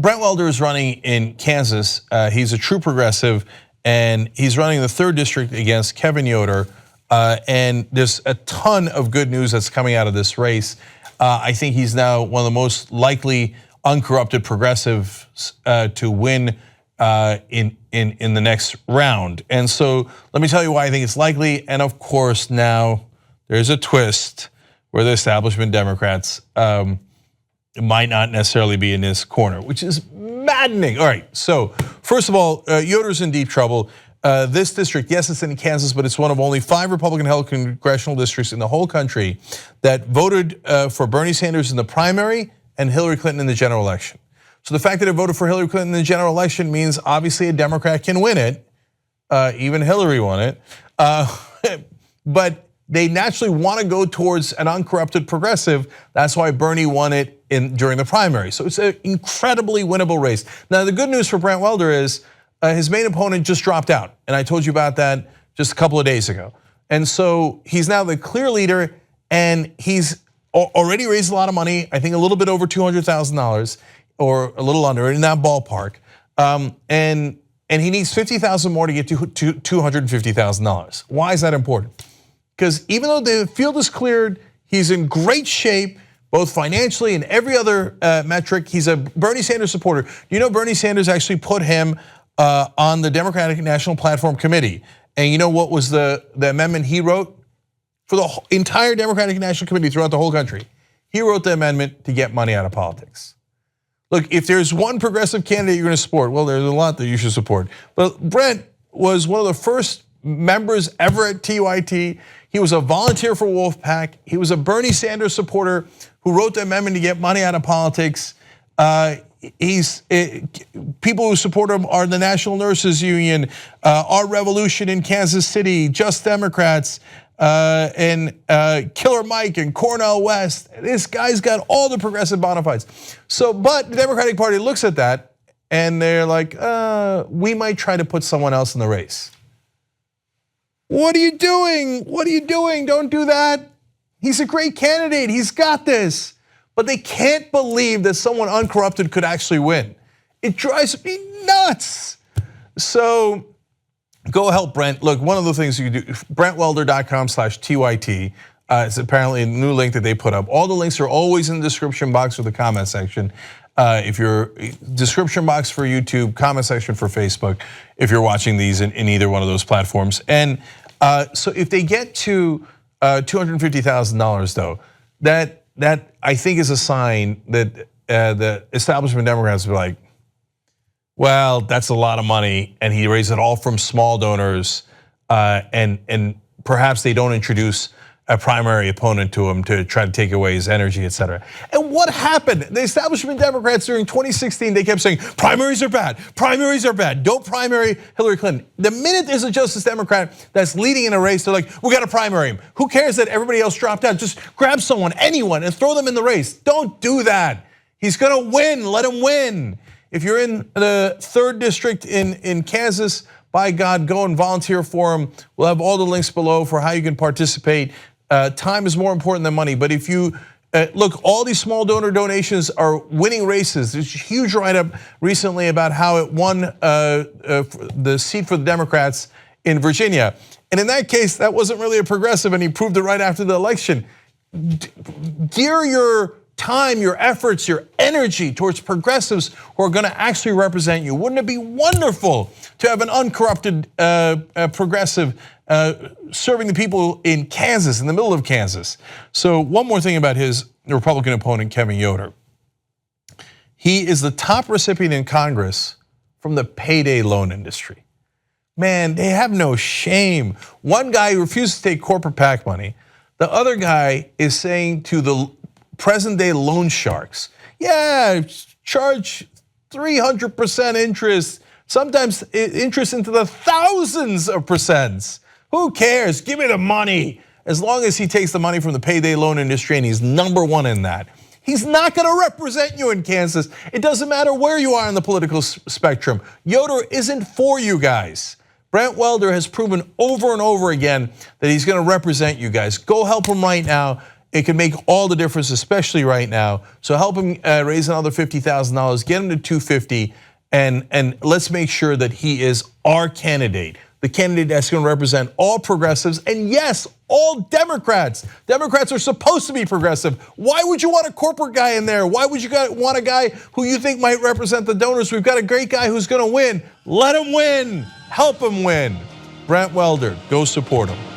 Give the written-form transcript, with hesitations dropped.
Brent Welder is running in Kansas. He's a true progressive, and he's running the 3rd district against Kevin Yoder. And there's a ton of good news that's coming out of this race. I think he's now one of the most likely uncorrupted progressives to win in the next round. And so let me tell you why I think it's likely. And of course, now there's a twist where the establishment Democrats might not necessarily be in this corner, which is maddening. All right, so first of all, Yoder's in deep trouble. This district, yes, it's in Kansas, but it's one of only 5 Republican-held congressional districts in the whole country that voted for Bernie Sanders in the primary and Hillary Clinton in the general election. So the fact that it voted for Hillary Clinton in the general election means obviously a Democrat can win it. Even Hillary won it. But they naturally want to go towards an uncorrupted progressive. That's why Bernie won it during the primary. So it's an incredibly winnable race. Now the good news for Brent Welder is his main opponent just dropped out. And I told you about that just a couple of days ago. And so he's now the clear leader, and he's already raised a lot of money. I think a little bit over $200,000 or a little under, in that ballpark. And he needs 50,000 more to get to $250,000. Why is that important? Because even though the field is cleared, he's in great shape, both financially and every other metric. He's a Bernie Sanders supporter. You know, Bernie Sanders actually put him on the Democratic National Platform Committee. And you know what was the amendment he wrote? For the entire Democratic National Committee throughout the whole country. He wrote the amendment to get money out of politics. Look, if there's one progressive candidate you're going to support, well, there's a lot that you should support. But Brent was one of the first members ever at TYT. He was a volunteer for Wolfpack. He was a Bernie Sanders supporter who wrote the amendment to get money out of politics. People who support him are the National Nurses Union, Our Revolution in Kansas City, Just Democrats, and Killer Mike and Cornel West. This guy's got all the progressive bona fides. So, but the Democratic Party looks at that and they're like, we might try to put someone else in the race. What are you doing? What are you doing? Don't do that. He's a great candidate. He's got this. But they can't believe that someone uncorrupted could actually win. It drives me nuts. So go help Brent. Look, one of the things you can do, brentwelder.com/TYT. It's apparently a new link that they put up. All the links are always in the description box or the comment section. If you're description box for YouTube, comment section for Facebook, if you're watching these in either one of those platforms. And so if they get to $250,000 though, that I think is a sign that the establishment Democrats will be like, well, that's a lot of money, and he raised it all from small donors, and perhaps they don't introduce a primary opponent to him to try to take away his energy, et cetera. And what happened? The establishment Democrats during 2016, they kept saying, primaries are bad, don't primary Hillary Clinton. The minute there's a Justice Democrat that's leading in a race, they're like, we got to primary him. Who cares that everybody else dropped out? Just grab someone, anyone, and throw them in the race. Don't do that. He's gonna win, let him win. If you're in the 3rd district in Kansas, by God, go and volunteer for him. We'll have all the links below for how you can participate. Time is more important than money, but if you look, all these small donor donations are winning races. There's a huge write-up recently about how it won the seat for the Democrats in Virginia. And in that case, that wasn't really a progressive, and he proved it right after the election. Gear your time, your efforts, your energy towards progressives who are going to actually represent you. Wouldn't it be wonderful to have an uncorrupted progressive serving the people in Kansas, in the middle of Kansas? So one more thing about his Republican opponent, Kevin Yoder. He is the top recipient in Congress from the payday loan industry. Man, they have no shame. One guy refuses to take corporate PAC money. The other guy is saying to the present day loan sharks, yeah, charge 300% interest, sometimes interest into the thousands of percents. Who cares? Give me the money. As long as he takes the money from the payday loan industry and he's #1 in that. He's not going to represent you in Kansas. It doesn't matter where you are on the political spectrum. Yoder isn't for you guys. Brent Welder has proven over and over again that he's going to represent you guys. Go help him right now. It can make all the difference, especially right now. So help him raise another $50,000, get him to $250, and let's make sure that he is our candidate. The candidate that's going to represent all progressives, and yes, all Democrats. Democrats are supposed to be progressive. Why would you want a corporate guy in there? Why would you want a guy who you think might represent the donors? We've got a great guy who's going to win. Let him win. Help him win. Brent Welder, go support him.